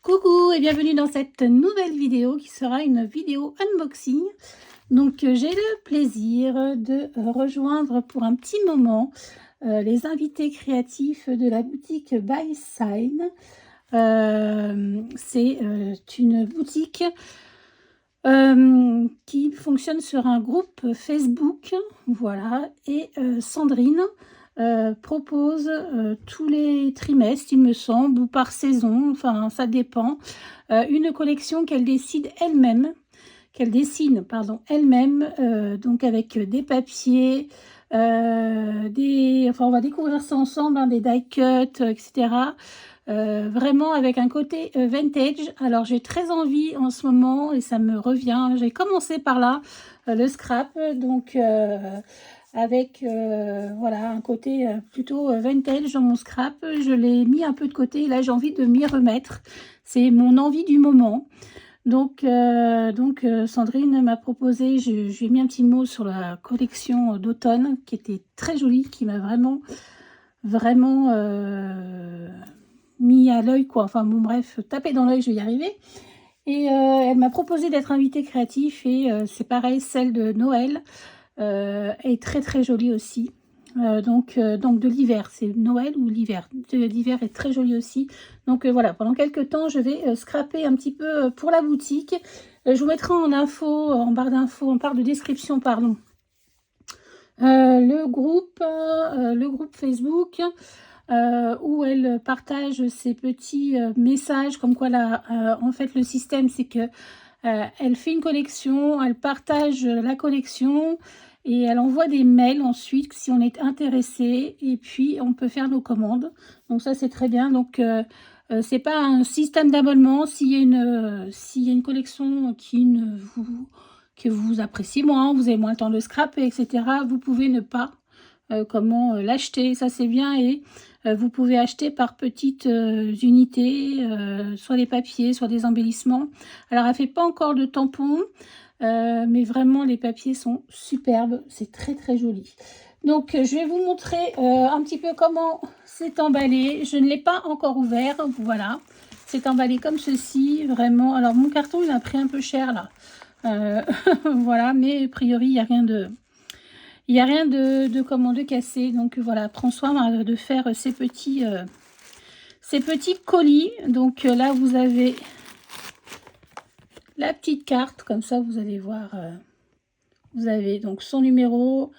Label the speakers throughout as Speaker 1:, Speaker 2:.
Speaker 1: Coucou et bienvenue dans cette nouvelle vidéo qui sera une vidéo unboxing. Donc j'ai le plaisir de rejoindre pour un petit moment les invités créatifs de la boutique By Sign. C'est une boutique qui fonctionne sur un groupe Facebook, voilà, et Sandrine propose tous les trimestres, il me semble, ou par saison, enfin ça dépend, une collection qu'elle décide elle-même, qu'elle dessine, pardon, elle-même, donc avec des papiers, enfin on va découvrir ça ensemble, hein, des die cuts, etc. Vraiment avec un côté vintage. Alors j'ai très envie en ce moment et ça me revient, j'ai commencé par là, le scrap, donc avec voilà un côté plutôt vintage dans mon scrap. Je l'ai mis un peu de côté et là j'ai envie de m'y remettre, c'est mon envie du moment. Donc Sandrine m'a proposé, je lui ai mis un petit mot sur la collection d'automne qui était très jolie, qui m'a vraiment mis à l'œil, quoi. Enfin bon bref, taper dans l'œil, je vais y arriver. Et elle m'a proposé d'être invitée créatif et c'est pareil, celle de Noël est très très jolie aussi. Donc de l'hiver, c'est Noël ou l'hiver. L'hiver est très joli aussi. Donc voilà, pendant quelques temps, je vais scraper un petit peu pour la boutique. Je vous mettrai en info, en barre d'infos, en barre de description, pardon, le groupe Facebook où elle partage ses petits messages comme quoi là, en fait le système c'est que elle fait une collection, elle partage la collection et elle envoie des mails ensuite si on est intéressé et puis on peut faire nos commandes. Donc ça c'est très bien. Donc c'est pas un système d'abonnement. S'il y a une collection que vous appréciez moins, vous avez moins le temps de scraper, etc., vous pouvez ne pas l'acheter. Ça c'est bien. Et vous pouvez acheter par petites unités, soit des papiers, soit des embellissements. Alors, elle fait pas encore de tampons, mais vraiment, les papiers sont superbes. C'est très, très joli. Donc, je vais vous montrer un petit peu comment c'est emballé. Je ne l'ai pas encore ouvert. Voilà. C'est emballé comme ceci, vraiment. Alors, mon carton, il a pris un peu cher, là. Voilà, mais a priori, il n'y a rien de... Il n'y a rien de cassé. Donc voilà, prends soin de faire ces petits colis. Donc là, vous avez la petite carte. Comme ça, vous allez voir. Vous avez donc son numéro.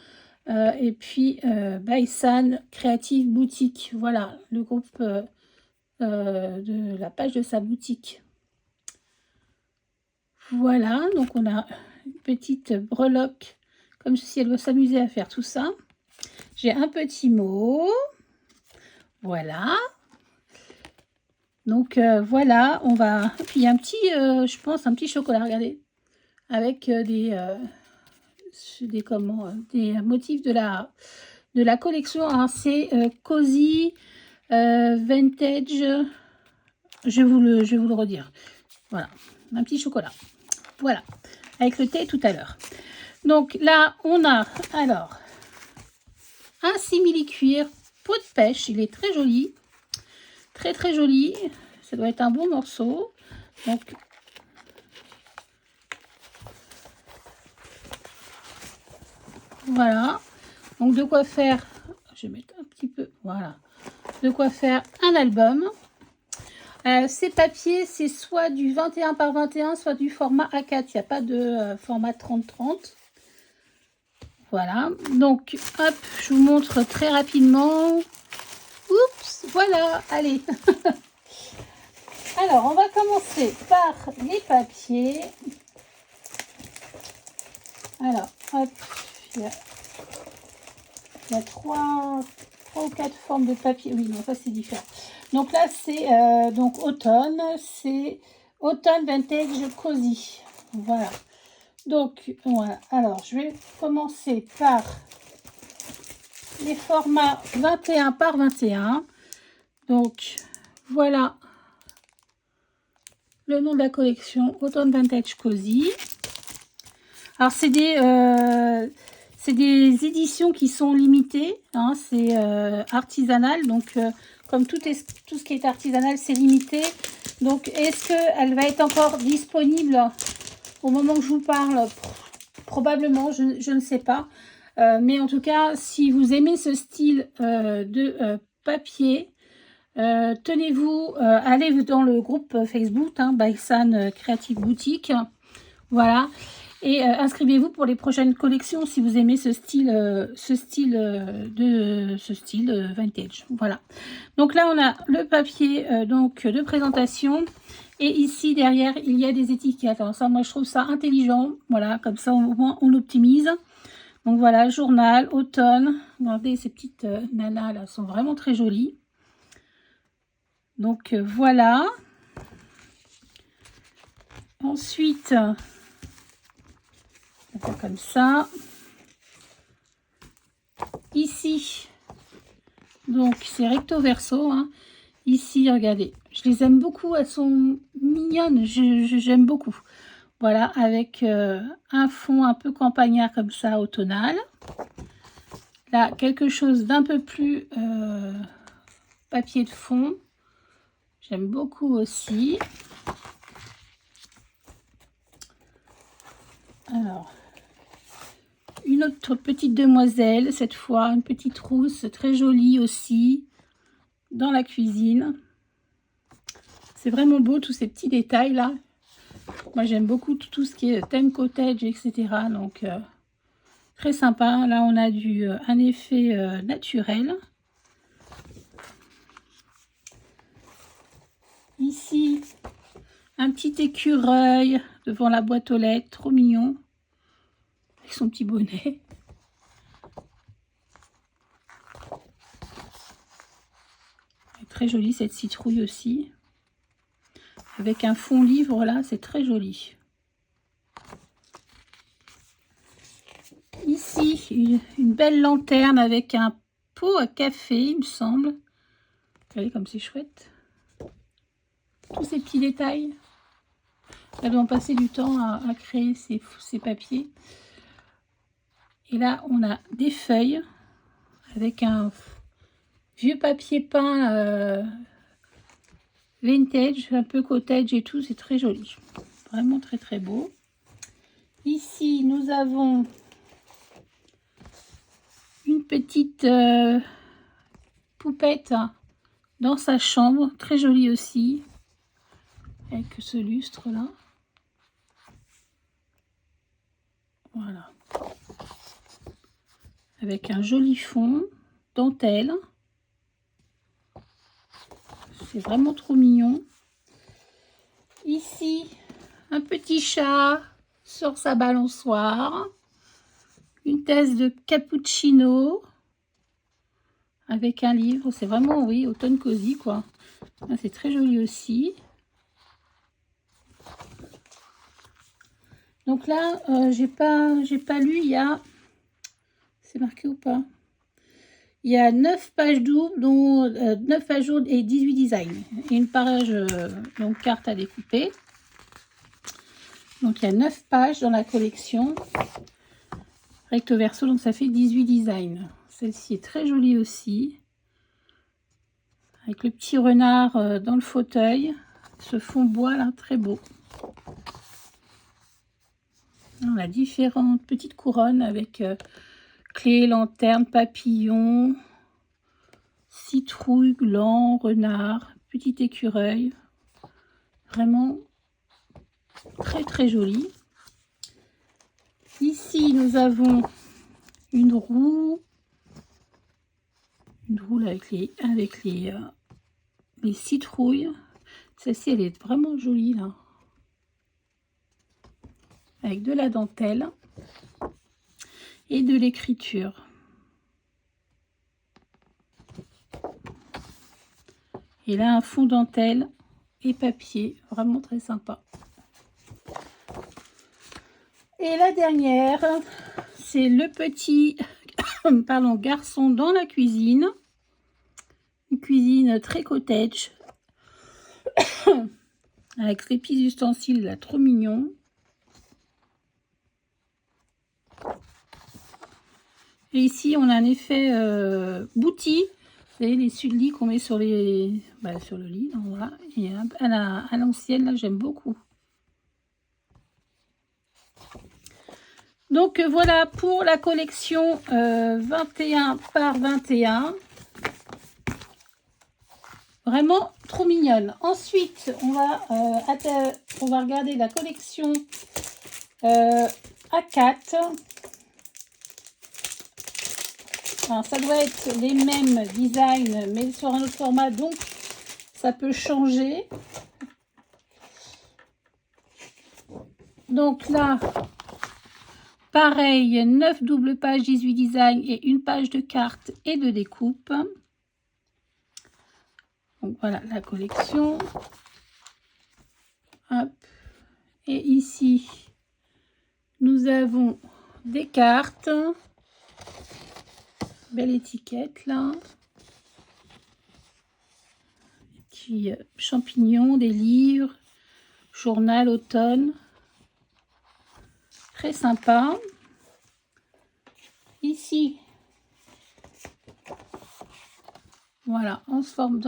Speaker 1: Et puis, By Sign Creative Boutique. Voilà, le groupe de la page de sa boutique. Voilà, donc on a une petite breloque. Comme ceci, elle doit s'amuser à faire tout ça. J'ai un petit mot. Voilà. Donc voilà, on va... Puis il y a un petit, je pense, un petit chocolat, regardez. Avec des motifs de la collection. Alors c'est Cozy Vintage. Je vais vous le redire. Voilà, un petit chocolat. Voilà, avec le thé tout à l'heure. Donc là, on a alors un simili-cuir peau de pêche. Il est très joli. Très très joli. Ça doit être un bon morceau. Donc, voilà. Donc, de quoi faire... Je vais mettre un petit peu... Voilà. De quoi faire un album. Ces papiers, c'est soit du 21 par 21, soit du format A4. Il n'y a pas de format 30-30. Voilà. Donc, hop, je vous montre très rapidement. Oups, voilà. Allez. Alors, on va commencer par les papiers. Alors, hop, il y a trois ou quatre formes de papier. Oui, non, ça c'est différent. Donc là, c'est donc automne. C'est automne vintage cozy. Voilà. Donc, voilà. Alors, je vais commencer par les formats 21 par 21. Donc, voilà le nom de la collection, Automne Vintage Cozy. Alors, c'est des éditions qui sont limitées. Hein, c'est artisanal. Donc, comme tout ce qui est artisanal, c'est limité. Donc, est-ce qu'elle va être encore disponible au moment où je vous parle? Probablement, je ne sais pas. Mais en tout cas, si vous aimez ce style de papier, tenez-vous, allez dans le groupe Facebook, hein, by San Creative Boutique. Voilà. Et inscrivez-vous pour les prochaines collections si vous aimez ce style vintage. Voilà. Donc là, on a le papier donc de présentation. Et ici, derrière, il y a des étiquettes. Alors ça, moi, je trouve ça intelligent. Voilà, comme ça, au moins, on optimise. Donc voilà, journal, automne. Regardez, ces petites nanas, là, sont vraiment très jolies. Donc voilà. Ensuite, on fait comme ça. Ici, donc c'est recto verso. Hein. Ici, regardez, je les aime beaucoup. Elles sont mignonnes. J'aime beaucoup. Voilà, avec un fond un peu campagnard comme ça, automnal. Là, quelque chose d'un peu plus papier de fond. J'aime beaucoup aussi. Alors, une autre petite demoiselle, cette fois, une petite rousse, très jolie aussi, dans la cuisine. C'est vraiment beau, tous ces petits détails-là. Moi, j'aime beaucoup tout ce qui est thème cottage, etc. Donc, très sympa. Là, on a un effet naturel. Ici, un petit écureuil devant la boîte aux lettres, trop mignon, avec son petit bonnet. Très jolie cette citrouille aussi. Avec un fond livre là, c'est très joli. Ici, une belle lanterne avec un pot à café, il me semble. Regardez comme c'est chouette. Tous ces petits détails. Elles vont passer du temps à créer ces papiers. Et là, on a des feuilles avec un vieux papier peint vintage, un peu cottage et tout. C'est très joli. Vraiment très très beau. Ici, nous avons une petite poupette dans sa chambre. Très jolie aussi. Avec ce lustre là. Voilà. Avec un joli fond, dentelle. C'est vraiment trop mignon. Ici, un petit chat sur sa balançoire. Une tasse de cappuccino. Avec un livre. C'est vraiment, oui, automne cosy, quoi. C'est très joli aussi. Donc là, j'ai pas lu, il y a... C'est marqué ou pas? Il y a 9 pages doubles, dont 9 pages doubles et 18 designs. Et une page, donc carte à découper. Donc il y a 9 pages dans la collection. Recto verso, donc ça fait 18 designs. Celle-ci est très jolie aussi. Avec le petit renard dans le fauteuil. Ce fond bois là, très beau. On a différentes petites couronnes avec clé, lanterne, papillon, citrouille, gland, renard, petit écureuil. Vraiment très très joli. Ici, nous avons une roue avec les citrouilles. Celle-ci, elle est vraiment jolie là. Avec de la dentelle et de l'écriture. Et là, un fond dentelle et papier, vraiment très sympa. Et la dernière, c'est le petit pardon, garçon dans la cuisine. Une cuisine très cottage. Avec les petits ustensiles là, trop mignons. Et ici, on a un effet bouti savez, les lit qu'on met sur les, sur le lit, donc voilà. Et à l'ancienne, là, j'aime beaucoup. Donc voilà pour la collection 21 par 21. Vraiment trop mignonne. Ensuite, on va regarder la collection A4. Alors, ça doit être les mêmes designs, mais sur un autre format, donc ça peut changer. Donc là, pareil, 9 doubles pages, 18 designs et une page de cartes et de découpe. Donc voilà la collection. Hop. Et ici, nous avons des cartes. Belle étiquette là. Puis champignons, des livres, journal automne. Très sympa. Ici, voilà, dans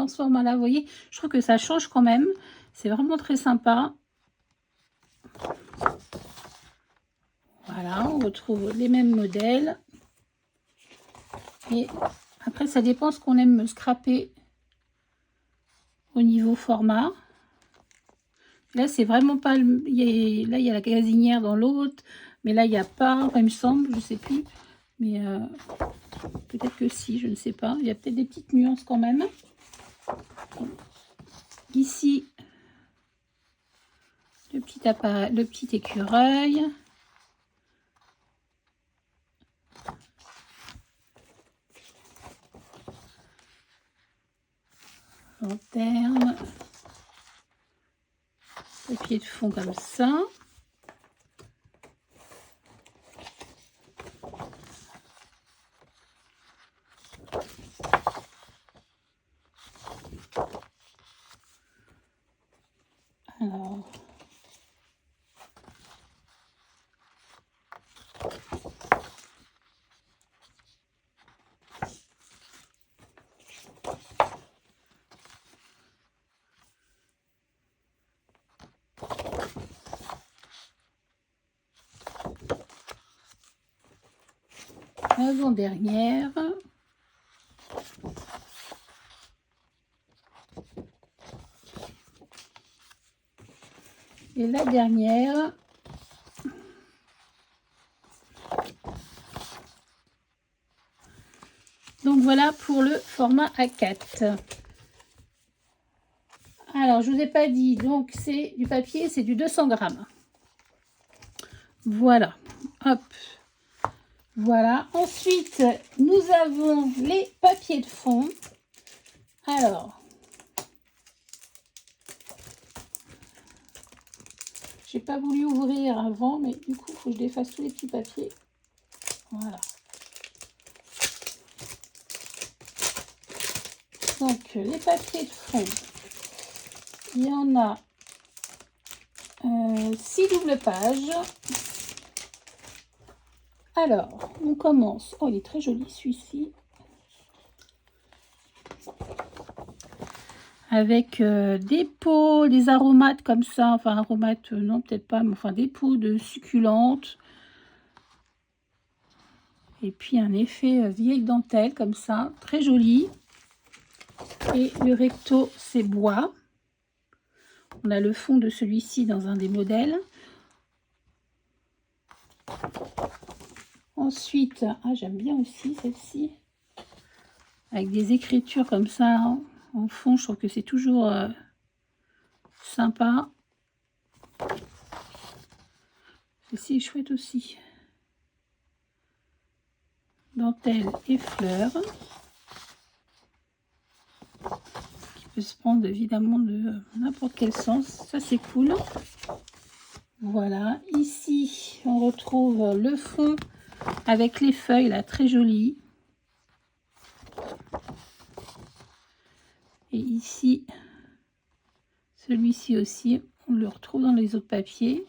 Speaker 1: ce format-là, vous voyez, je trouve que ça change quand même. C'est vraiment très sympa. Voilà, on retrouve les mêmes modèles. Et après, ça dépend ce qu'on aime scraper au niveau format. Là, c'est vraiment pas... là, il y a la gazinière dans l'autre. Mais là, il n'y a pas, enfin, il me semble, je sais plus. Mais peut-être que si, je ne sais pas. Il y a peut-être des petites nuances quand même. Ici, le petit écureuil. Lanterne. Papier de fond comme ça. Alors, avant-dernière. Et la dernière. Donc voilà pour le format A4. Alors, je ne vous ai pas dit, donc c'est du papier, c'est du 200 grammes. Voilà, hop. Voilà, ensuite, nous avons les papiers de fond. Alors, j'ai pas voulu ouvrir avant, mais du coup, il faut que je défasse tous les petits papiers. Voilà. Donc, les papiers de fond, il y en a 6 doubles pages. Alors, on commence. Oh, il est très joli celui-ci. Avec des pots, des aromates comme ça. Enfin, aromates, non, peut-être pas, mais enfin, des pots de succulentes. Et puis, un effet vieille dentelle comme ça. Très joli. Et le recto, c'est bois. On a le fond de celui-ci dans un des modèles. Ensuite, j'aime bien aussi celle-ci. Avec des écritures comme ça en fond, je trouve que c'est toujours sympa. Celle-ci est chouette aussi. Dentelle et fleurs. Qui peut se prendre évidemment de n'importe quel sens. Ça, c'est cool. Voilà. Ici, on retrouve le fond avec les feuilles, là, très joli. Et ici, celui-ci aussi, on le retrouve dans les autres papiers.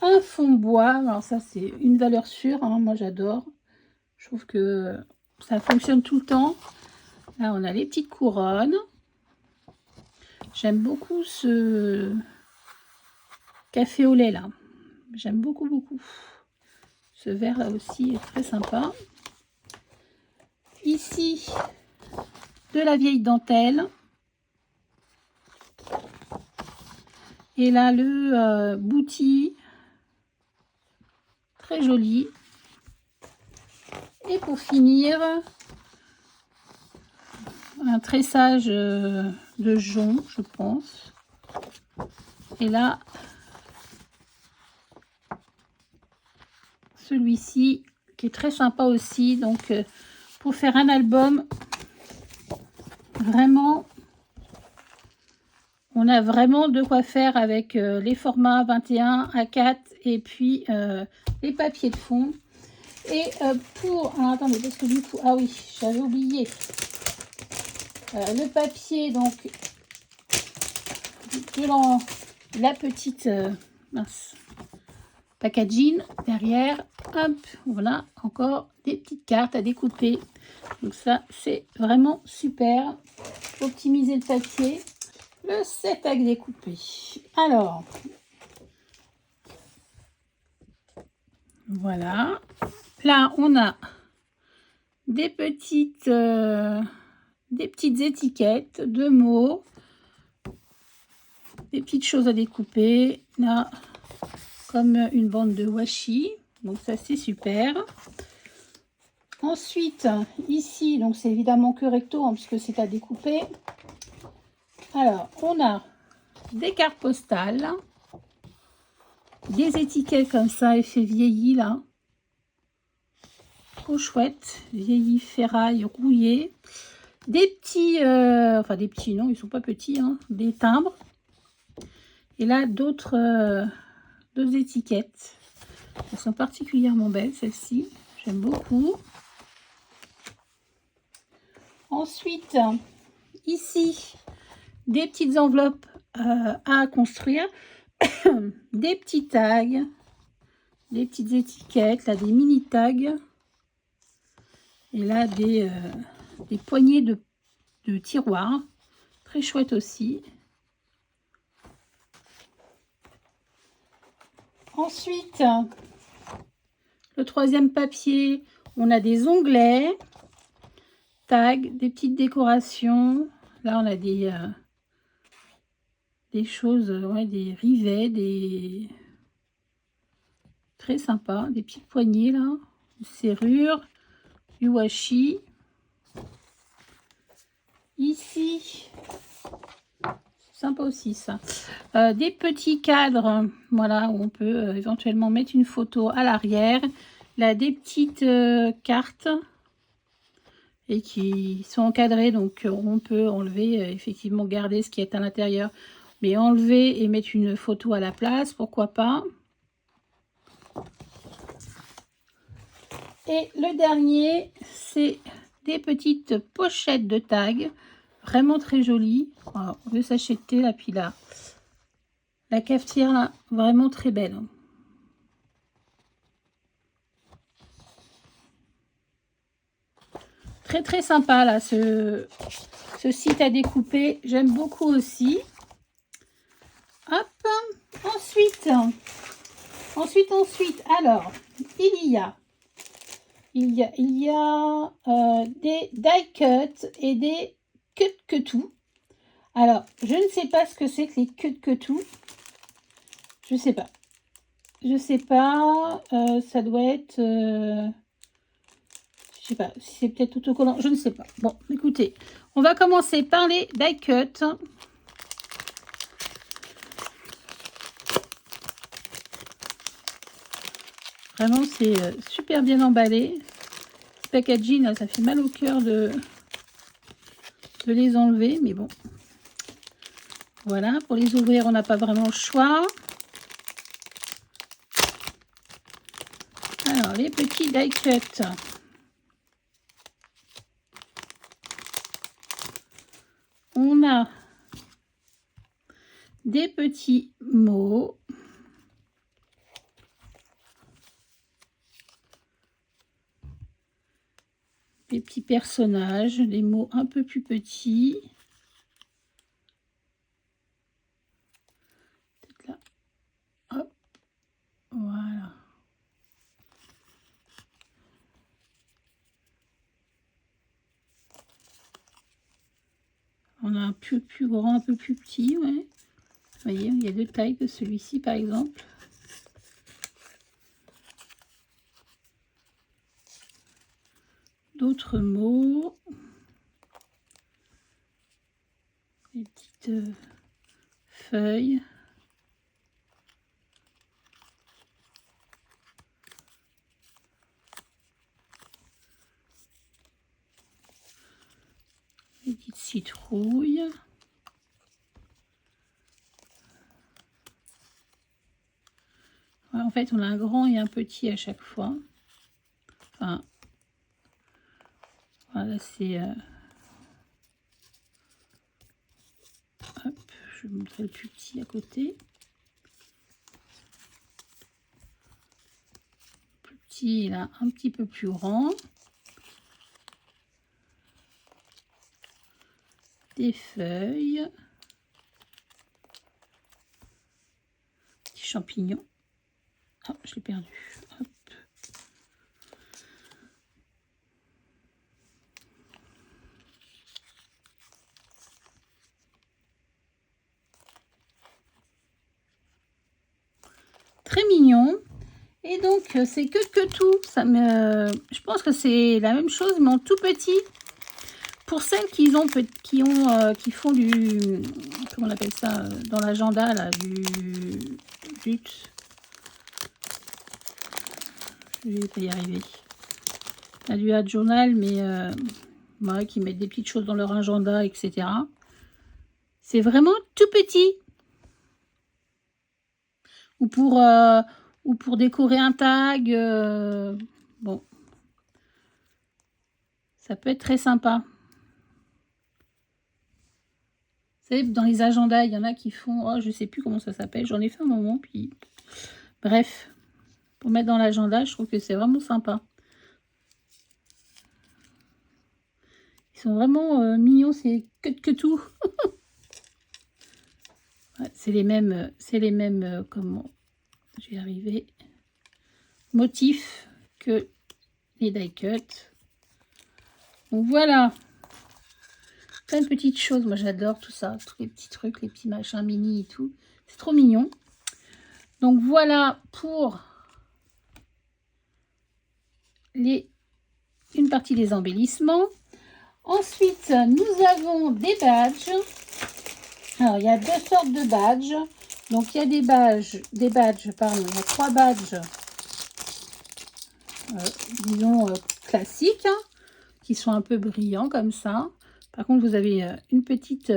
Speaker 1: Un fond bois, alors ça c'est une valeur sûre, hein, moi j'adore. Je trouve que ça fonctionne tout le temps. Là, on a les petites couronnes. J'aime beaucoup ce café au lait là. J'aime beaucoup, beaucoup. Ce vert là aussi est très sympa. Ici, de la vieille dentelle. Et là, le bouti. Très joli. Et pour finir, un tressage de jonc, je pense. Et là, celui-ci qui est très sympa aussi. Donc, pour faire un album, vraiment, on a vraiment de quoi faire avec les formats 21 A4 et puis les papiers de fond. Et pour... Alors, attendez, parce que du coup... Ah oui, j'avais oublié. Le papier, donc, de la petite mince, packaging derrière. Hop, voilà, encore des petites cartes à découper. Donc ça, c'est vraiment super. Optimiser le papier. Le set à découper. Alors, voilà. Là, on a des petites étiquettes de mots, des petites choses à découper. Là, comme une bande de washi. Donc ça, c'est super. Ensuite, ici, donc c'est évidemment que recto, hein, puisque c'est à découper. Alors, on a des cartes postales, des étiquettes comme ça, effet vieilli, là. Trop chouette, vieilli, ferraille, rouillé. Des petits, enfin des petits, non, ils sont pas petits, hein, des timbres. Et là, d'autres étiquettes. Elles sont particulièrement belles, celles-ci. J'aime beaucoup. Ensuite, ici, des petites enveloppes à construire. Des petits tags. Des petites étiquettes, là, des mini tags. Et là, des poignées de tiroirs. Très chouette aussi. Ensuite, le troisième papier, on a des onglets, tags, des petites décorations. Là, on a des choses, ouais, des rivets, des très sympa, des petites poignées là, une serrure, du washi. Ici, sympa aussi ça. Des petits cadres, voilà, où on peut éventuellement mettre une photo à l'arrière. Là, des petites cartes et qui sont encadrées, donc on peut enlever, effectivement garder ce qui est à l'intérieur, mais enlever et mettre une photo à la place, pourquoi pas. Et le dernier, c'est des petites pochettes de tags, vraiment très jolies. Alors, on veut s'acheter là, puis là, la cafetière là, vraiment très belle. Très très sympa là, ce site à découper, j'aime beaucoup aussi. Hop, ensuite, alors, il y a des die cut et des cut que tout. Alors, je ne sais pas ce que c'est que les cut que tout. Je sais pas. Ça doit être... je sais pas, si c'est peut-être autocollant, je ne sais pas. Bon, écoutez, on va commencer par les die cut. Vraiment, c'est super bien emballé. Le packaging, là, ça fait mal au cœur de les enlever, mais bon. Voilà, pour les ouvrir, on n'a pas vraiment le choix. Alors, les petits die cut. On a des petits mots. des petits personnages, des mots un peu plus petits. Peut-être là. Hop, voilà. On a un peu plus grand, un peu plus petit, ouais. Vous voyez, il y a deux tailles de celui-ci, par exemple. D'autres mots. Des petites feuilles. Des petites citrouilles. Ouais, en fait, on a un grand et un petit à chaque fois. Enfin, voilà, c'est... Hop, je vais montrer le plus petit à côté. Le plus petit, là, un petit peu plus grand. Des feuilles. Petits champignons. Ah, je l'ai perdu. Hop. Très mignon. Et donc, c'est que tout. Ça me, je pense que c'est la même chose, mais en tout petit. Pour celles qui font du, comment on appelle ça, dans l'agenda, là, je vais pas y arriver. Pas du ad journal, mais ouais, qui mettent des petites choses dans leur agenda, etc. C'est vraiment tout petit. Ou pour décorer un tag. Bon. Ça peut être très sympa. Vous savez, dans les agendas, il y en a qui font... Oh, je sais plus comment ça s'appelle. J'en ai fait un moment, puis... Bref. Pour mettre dans l'agenda, je trouve que c'est vraiment sympa. Ils sont vraiment mignons, c'est que tout. Ouais, c'est les mêmes, comment... Je vais y arriver. Motifs que les die cut. Donc voilà. Plein de petites choses. Moi, j'adore tout ça. Tous les petits trucs, les petits machins mini et tout. C'est trop mignon. Donc voilà pour une partie des embellissements. Ensuite, nous avons des badges. Alors, il y a deux sortes de badges. Donc, il y a des badges, pardon, il y a 3 badges, disons, classiques, hein, qui sont un peu brillants comme ça. Par contre, vous avez une petite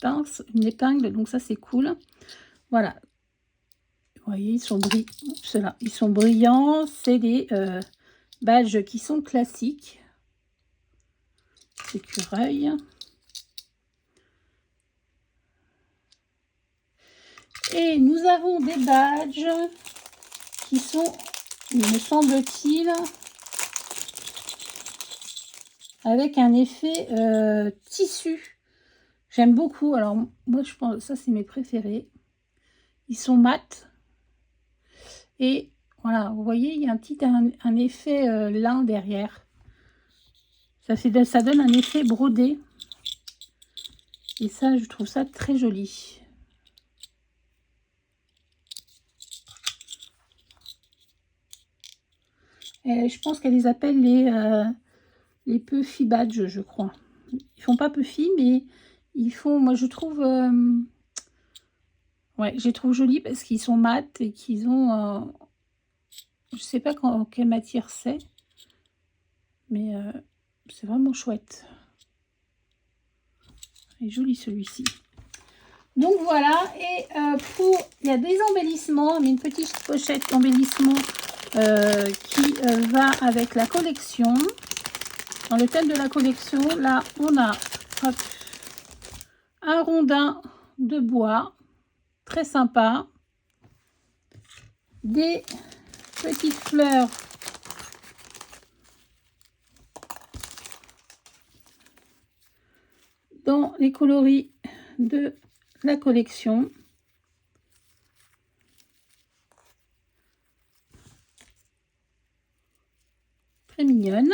Speaker 1: pince, une épingle, donc ça, c'est cool. Voilà. Vous voyez, ils sont brillants. C'est des badges qui sont classiques. Écureuil. Et nous avons des badges qui sont, il me semble-t-il, avec un effet tissu. J'aime beaucoup. Alors, moi, je pense ça, c'est mes préférés. Ils sont mat. Et voilà, vous voyez, il y a un effet lin derrière. Ça donne un effet brodé. Et ça, je trouve ça très joli. Et je pense qu'elle les appelle les Puffy Badges, je crois. Ils font pas Puffy, mais ils font, moi je trouve, ouais, je les trouve jolis parce qu'ils sont mat et qu'ils ont, je sais pas quelle matière c'est, mais c'est vraiment chouette. Il est joli celui-ci. Donc voilà, et il y a des embellissements, mais une petite pochette d'embellissement qui va avec la collection. Dans le thème de la collection, là, on a hop, un rondin de bois, très sympa. Des petites fleurs les coloris de la collection. Très mignonne.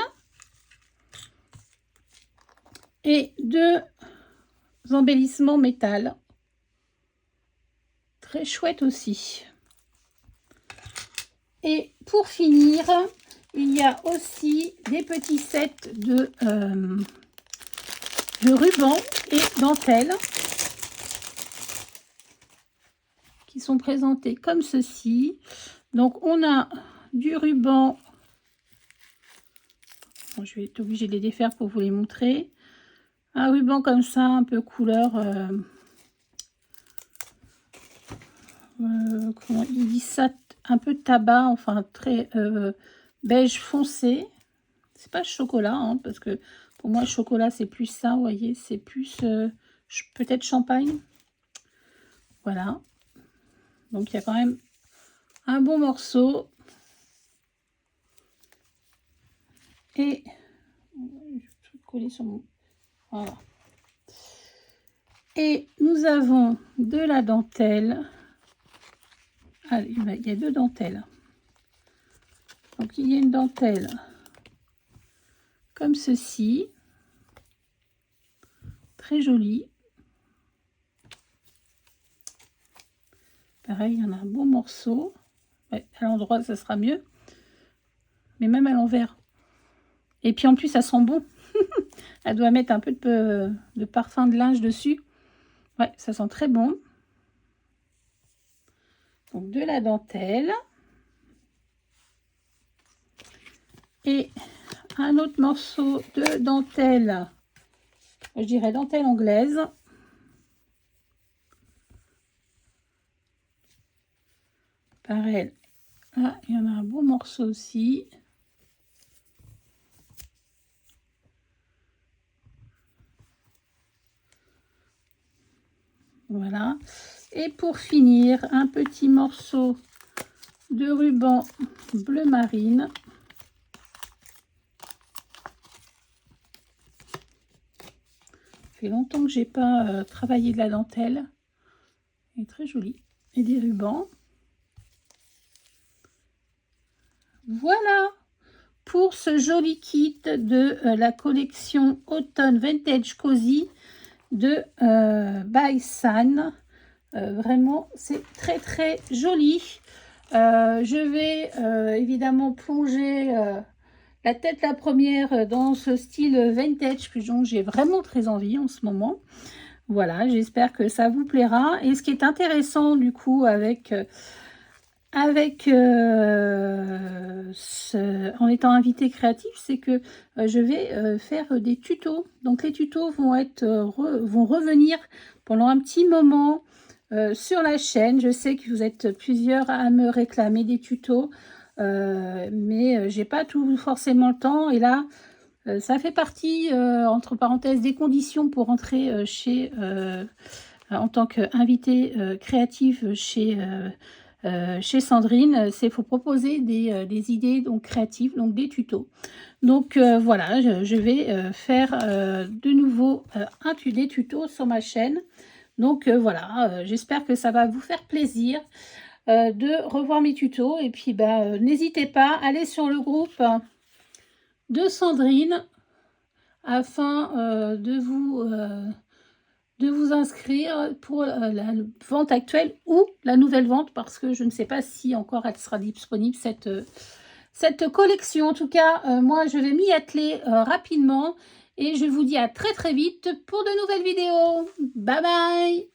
Speaker 1: Et 2 embellissements métal. Très chouette aussi. Et pour finir, il y a aussi des petits sets de ruban et dentelle qui sont présentés comme ceci. Donc on a du ruban. Bon, je vais être obligée de les défaire pour vous les montrer. Un ruban comme ça, un peu couleur, comment il dit ça, un peu tabac, enfin très beige foncé. C'est pas chocolat, hein, parce que pour moi chocolat c'est plus ça, vous voyez, c'est plus peut-être champagne. Voilà. Donc il y a quand même un bon morceau. Et je vais coller sur mon... Voilà. Et nous avons de la dentelle. Allez, il y a 2 dentelles. Donc il y a une dentelle comme ceci. Très jolie. Pareil, il y en a un bon morceau. Ouais, à l'endroit, ça sera mieux. Mais même à l'envers. Et puis en plus, ça sent bon. Elle doit mettre un peu de parfum de linge dessus. Ouais, ça sent très bon. Donc de la dentelle. Et un autre morceau de dentelle. Je dirais dentelle anglaise. Pareil. Là, il y en a un beau morceau aussi. Voilà. Et pour finir, un petit morceau de ruban bleu marine. Ça fait longtemps que j'ai pas travaillé de la dentelle. Elle est très jolie. Et des rubans. Voilà pour ce joli kit de la collection Automne Vintage Cozy de by San. Vraiment, c'est très très joli. Je vais évidemment plonger la tête la première dans ce style vintage dont j'ai vraiment très envie en ce moment. Voilà, j'espère que ça vous plaira. Et ce qui est intéressant du coup en étant invité créatif, c'est que je vais faire des tutos. Donc les tutos vont vont revenir pendant un petit moment sur la chaîne. Je sais que vous êtes plusieurs à me réclamer des tutos, mais j'ai pas tout forcément le temps. Et là, ça fait partie, entre parenthèses, des conditions pour entrer en tant qu'invité créatif chez Sandrine. C'est faut proposer des idées donc créatives, donc des tutos. Donc voilà, je vais faire de nouveau des tutos sur ma chaîne. Donc voilà, j'espère que ça va vous faire plaisir de revoir mes tutos. Et puis n'hésitez pas, allez sur le groupe de Sandrine afin de vous inscrire pour la vente actuelle ou la nouvelle vente, parce que je ne sais pas si encore elle sera disponible cette collection. En tout cas, moi je vais m'y atteler rapidement et je vous dis à très très vite pour de nouvelles vidéos. Bye bye.